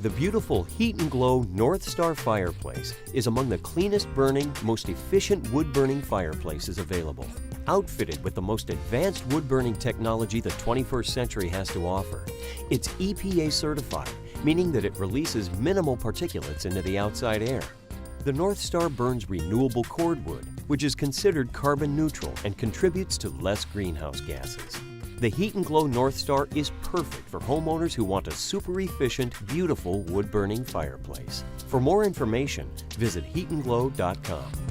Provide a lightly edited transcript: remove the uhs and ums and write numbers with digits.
The beautiful Heat and Glow NorthStar fireplace is among the cleanest burning, most efficient wood-burning fireplaces available. Outfitted with the most advanced wood-burning technology the 21st century has to offer, it's EPA certified, meaning that it releases minimal particulates into the outside air. The NorthStar burns renewable cordwood, which is considered carbon neutral and contributes to less greenhouse gases. The Heat and Glow NorthStar is perfect for homeowners who want a super efficient, beautiful wood-burning fireplace. For more information, visit heatandglow.com.